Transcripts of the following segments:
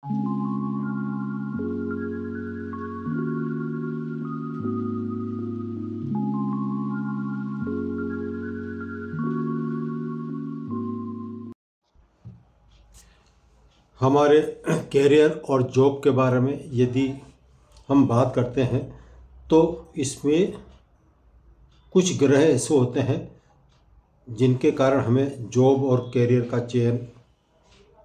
हमारे कैरियर और जॉब के बारे में यदि हम बात करते हैं तो इसमें कुछ ग्रह ऐसे होते हैं जिनके कारण हमें जॉब और कैरियर का चयन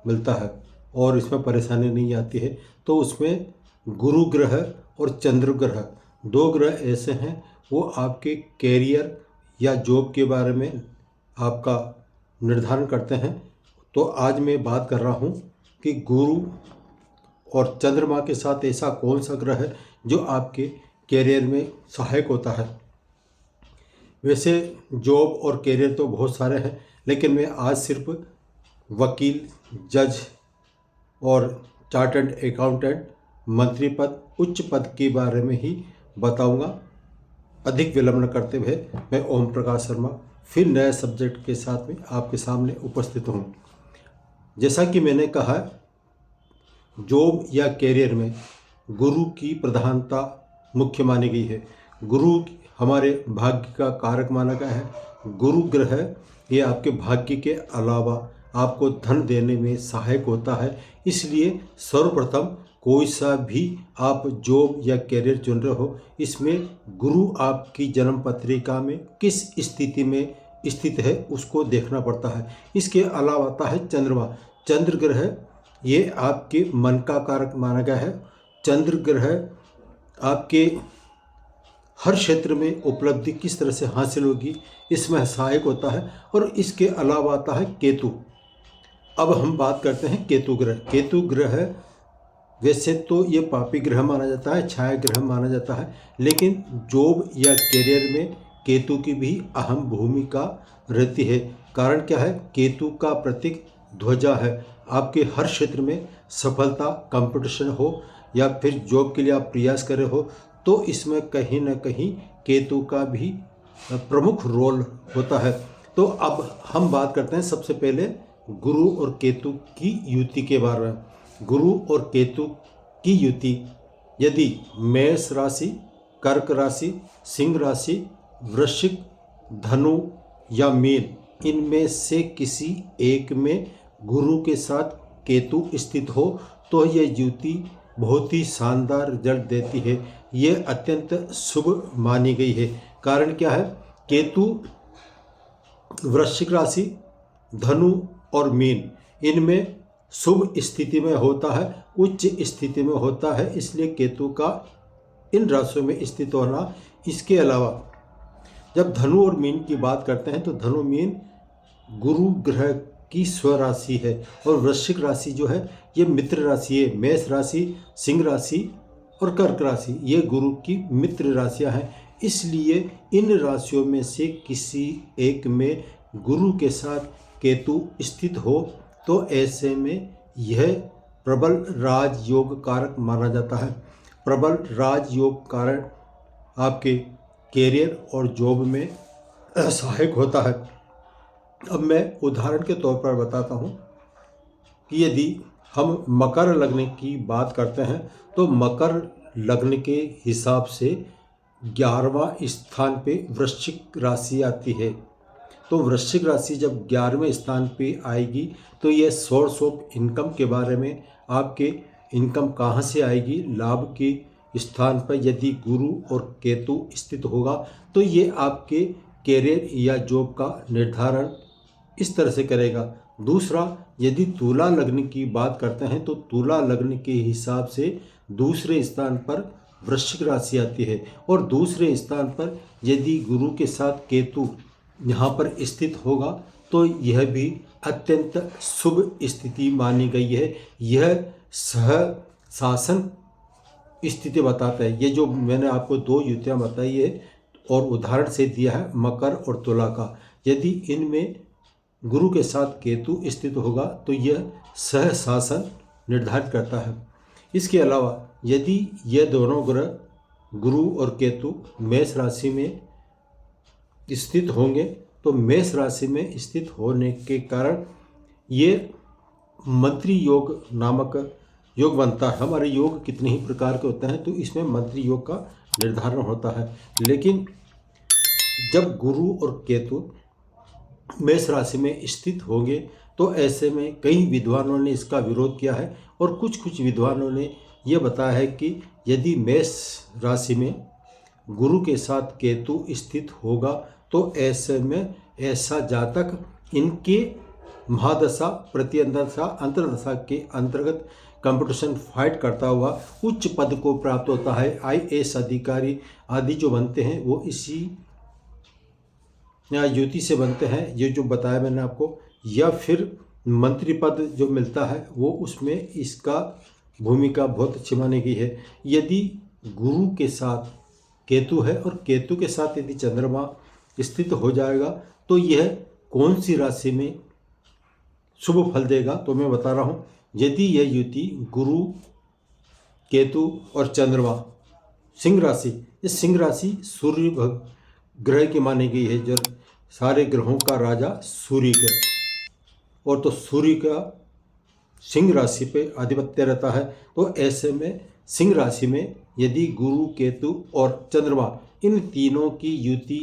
मिलता है और इसमें परेशानी नहीं आती है। तो उसमें गुरु ग्रह और चंद्र ग्रह, दो ग्रह ऐसे हैं वो आपके कैरियर या जॉब के बारे में आपका निर्धारण करते हैं। तो आज मैं बात कर रहा हूँ कि गुरु और चंद्रमा के साथ ऐसा कौन सा ग्रह है जो आपके कैरियर में सहायक होता है। वैसे जॉब और कैरियर तो बहुत सारे हैं, लेकिन मैं आज सिर्फ वकील, जज और चार्टर्ड अकाउंटेंट, मंत्री पद, उच्च पद के बारे में ही बताऊंगा। अधिक विलंब न करते हुए मैं ओम प्रकाश शर्मा फिर नए सब्जेक्ट के साथ में आपके सामने उपस्थित हूँ। जैसा कि मैंने कहा, जॉब या कैरियर में गुरु की प्रधानता मुख्य मानी गई है। गुरु हमारे भाग्य का कारक माना गया है। गुरु ग्रह ये आपके भाग्य के अलावा आपको धन देने में सहायक होता है। इसलिए सर्वप्रथम कोई सा भी आप जॉब या कैरियर चुन रहे हो, इसमें गुरु आपकी जन्म पत्रिका में किस स्थिति में स्थित है उसको देखना पड़ता है। इसके अलावा आता है चंद्रमा। चंद्र ग्रह ये आपके मन का कारक माना गया है। चंद्र ग्रह आपके हर क्षेत्र में उपलब्धि किस तरह से हासिल होगी इसमें सहायक होता है। और इसके अलावा आता है केतु। अब हम बात करते हैं केतु ग्रह। केतु ग्रह वैसे तो ये पापी ग्रह माना जाता है, छाया ग्रह माना जाता है, लेकिन जॉब या कैरियर में केतु की भी अहम भूमिका रहती है। कारण क्या है? केतु का प्रतीक ध्वजा है। आपके हर क्षेत्र में सफलता, कंपटीशन हो या फिर जॉब के लिए आप प्रयास कर रहे हो, तो इसमें कहीं ना कहीं केतु का भी प्रमुख रोल होता है। तो अब हम बात करते हैं सबसे पहले गुरु और केतु की युति के बारे में। गुरु और केतु की युति यदि मेष राशि, कर्क राशि, सिंह राशि, वृश्चिक, धनु या मीन, इनमें से किसी एक में गुरु के साथ केतु स्थित हो तो यह युति बहुत ही शानदार रिजल्ट देती है। ये अत्यंत शुभ मानी गई है। कारण क्या है? केतु वृश्चिक राशि, धनु और मीन, इनमें शुभ स्थिति में होता है, उच्च स्थिति में होता है। इसलिए केतु का इन राशियों में स्थित होना। इसके अलावा जब धनु और मीन की बात करते हैं तो धनु मीन गुरु ग्रह की स्वराशि है और वृश्चिक राशि जो है ये मित्र राशि है। मेष राशि, सिंह राशि और कर्क राशि ये गुरु की मित्र राशियां हैं। इसलिए इन राशियों में से किसी एक में गुरु के साथ केतु स्थित हो तो ऐसे में यह प्रबल राजयोग कारक माना जाता है। प्रबल राजयोग कारण आपके कैरियर और जॉब में सहायक होता है। अब मैं उदाहरण के तौर पर बताता हूँ कि यदि हम मकर लग्न की बात करते हैं तो मकर लग्न के हिसाब से 11वां स्थान पे वृश्चिक राशि आती है। तो वृश्चिक राशि जब 11वें स्थान पे आएगी तो ये सोर्स ऑफ इनकम के बारे में, आपके इनकम कहाँ से आएगी, लाभ के स्थान पर यदि गुरु और केतु स्थित होगा तो ये आपके कैरियर या जॉब का निर्धारण इस तरह से करेगा। दूसरा, यदि तुला लग्न की बात करते हैं तो तुला लग्न के हिसाब से दूसरे स्थान पर वृश्चिक राशि आती है और दूसरे स्थान पर यदि गुरु के साथ केतु यहाँ पर स्थित होगा तो यह भी अत्यंत शुभ स्थिति मानी गई है। यह सह शासन स्थिति बताता है। ये जो मैंने आपको दो युतियाँ बताई है और उदाहरण से दिया है मकर और तुला का, यदि इनमें गुरु के साथ केतु स्थित होगा तो यह सह शासन निर्धारित करता है। इसके अलावा यदि यह दोनों ग्रह गुरु और केतु मेष राशि में स्थित होंगे तो मेष राशि में स्थित होने के कारण ये मंत्री योग नामक योग बनता है। हमारे योग कितने ही प्रकार के होते हैं, तो इसमें मंत्री योग का निर्धारण होता है। लेकिन जब गुरु और केतु मेष राशि में स्थित होंगे तो ऐसे में कई विद्वानों ने इसका विरोध किया है, और कुछ विद्वानों ने यह बताया है कि यदि मेष राशि में गुरु के साथ केतु स्थित होगा तो ऐसे में ऐसा जातक इनके महादशा प्रतिअंतरदशा अंतर्दशा के अंतर्गत कंपटीशन फाइट करता हुआ उच्च पद को प्राप्त होता है। IAS अधिकारी आदि जो बनते हैं वो इसी युति से बनते हैं, ये जो बताया मैंने आपको। या फिर मंत्री पद जो मिलता है वो उसमें इसका भूमिका बहुत अच्छी मानी गई है। यदि गुरु के साथ केतु है और केतु के साथ यदि चंद्रमा स्थित हो जाएगा तो यह कौन सी राशि में शुभ फल देगा, तो मैं बता रहा हूँ। यदि यह युति गुरु केतु और चंद्रमा सिंह राशि, इस सिंह राशि सूर्य ग्रह की मानी गई है, जो सारे ग्रहों का राजा सूर्य ग्रह, और तो सूर्य का सिंह राशि पे आधिपत्य रहता है। तो ऐसे में सिंह राशि में यदि गुरु केतु और चंद्रमा इन तीनों की युति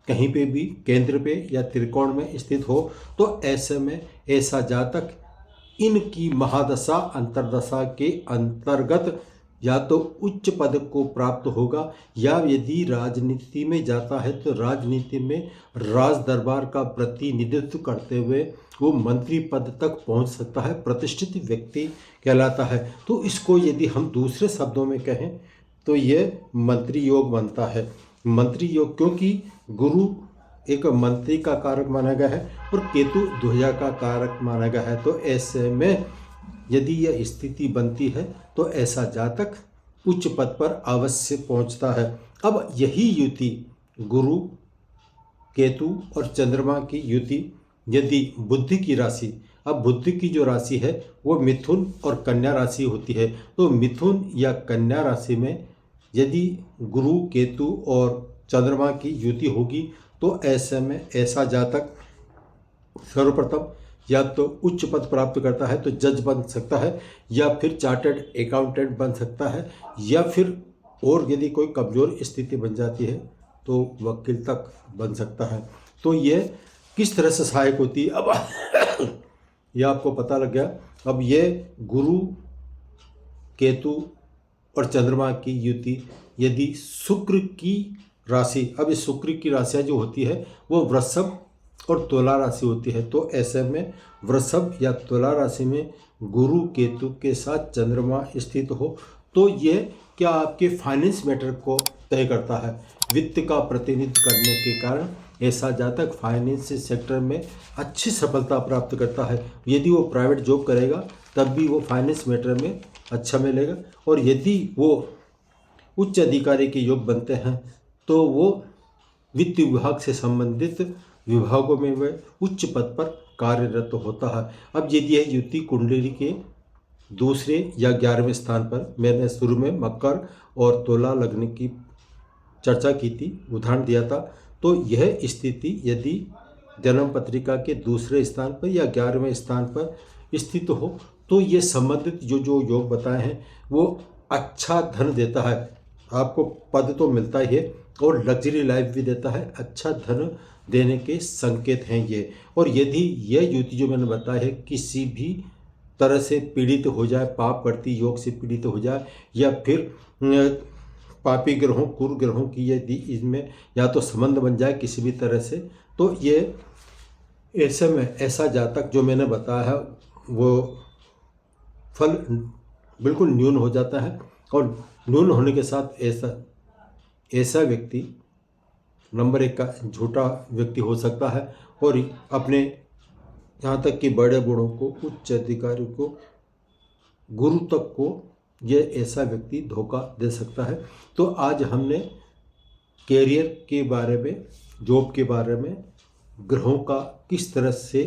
कहीं पे भी केंद्र पे या त्रिकोण में स्थित हो तो ऐसे में ऐसा जातक इनकी महादशा अंतर्दशा के अंतर्गत या तो उच्च पद को प्राप्त होगा, या यदि राजनीति में जाता है तो राजनीति में राज दरबार का प्रतिनिधित्व करते हुए वो मंत्री पद तक पहुंच सकता है, प्रतिष्ठित व्यक्ति कहलाता है। तो इसको यदि हम दूसरे शब्दों में कहें तो ये मंत्री योग बनता है। मंत्री योग क्योंकि गुरु एक मंत्री का कारक माना गया है और केतु ध्वजा का कारक माना गया है। तो ऐसे में यदि यह स्थिति बनती है तो ऐसा जातक उच्च पद पर अवश्य पहुंचता है। अब यही युति गुरु केतु और चंद्रमा की युति यदि बुद्धि की राशि, अब बुद्धि की जो राशि है वो मिथुन और कन्या राशि होती है, तो मिथुन या कन्या राशि में यदि गुरु केतु और चंद्रमा की युति होगी तो ऐसे में ऐसा जातक सर्वप्रथम या तो उच्च पद प्राप्त करता है तो जज बन सकता है, या फिर चार्टर्ड अकाउंटेंट बन सकता है, या फिर और यदि कोई कमज़ोर स्थिति बन जाती है तो वकील तक बन सकता है। तो ये किस तरह से सहायक होती है, अब यह आपको पता लग गया। अब ये गुरु केतु और चंद्रमा की युति यदि शुक्र की राशि, अब इस शुक्र की राशियाँ जो होती है वो वृषभ और तुला राशि होती है, तो ऐसे में वृषभ या तुला राशि में गुरु केतु के साथ चंद्रमा स्थित हो तो ये क्या आपके फाइनेंस मैटर को तय करता है। वित्त का प्रतिनिधित्व करने के कारण ऐसा जातक फाइनेंस सेक्टर में अच्छी सफलता प्राप्त करता है। यदि वो प्राइवेट जॉब करेगा तब भी वो फाइनेंस मैटर में अच्छा मिलेगा, और यदि वो उच्च अधिकारी के योग बनते हैं तो वो वित्त विभाग से संबंधित विभागों में वह उच्च पद पर कार्यरत होता है। अब यदि यह युति कुंडली के दूसरे या 11वें स्थान पर, मैंने शुरू में मकर और तुला लग्न की चर्चा की थी, उदाहरण दिया था, तो यह स्थिति यदि जन्म पत्रिका के दूसरे स्थान पर या 11वें स्थान पर स्थित हो तो ये संबंधित जो योग बताए हैं वो अच्छा धन देता है। आपको पद तो मिलता ही है और लग्जरी लाइफ भी देता है, अच्छा धन देने के संकेत हैं ये। और यदि यह युति जो मैंने बताया है किसी भी तरह से पीड़ित हो जाए, पाप करती योग से पीड़ित हो जाए, या फिर पापी ग्रहों कुर ग्रहों की यदि इसमें या तो संबंध बन जाए किसी भी तरह से, तो ये ऐसे में ऐसा जातक जो मैंने बताया है वो फल बिल्कुल न्यून हो जाता है। और न्यून होने के साथ ऐसा व्यक्ति नंबर 1 का झूठा व्यक्ति हो सकता है, और अपने यहाँ तक कि बड़े बूढ़ों को, उच्च अधिकारियों को, गुरु तक को ये ऐसा व्यक्ति धोखा दे सकता है। तो आज हमने कैरियर के बारे में, जॉब के बारे में, ग्रहों का किस तरह से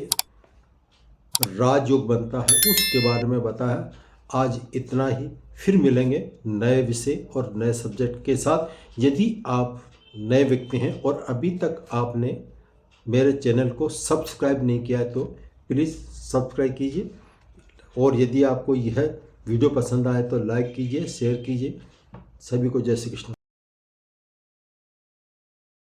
राजयोग बनता है उसके बारे में बताया। आज इतना ही, फिर मिलेंगे नए विषय और नए सब्जेक्ट के साथ। यदि आप नए व्यक्ति हैं और अभी तक आपने मेरे चैनल को सब्सक्राइब नहीं किया है तो प्लीज़ सब्सक्राइब कीजिए। और यदि आपको यह वीडियो पसंद आए तो लाइक कीजिए, शेयर कीजिए। सभी को जय श्री कृष्ण।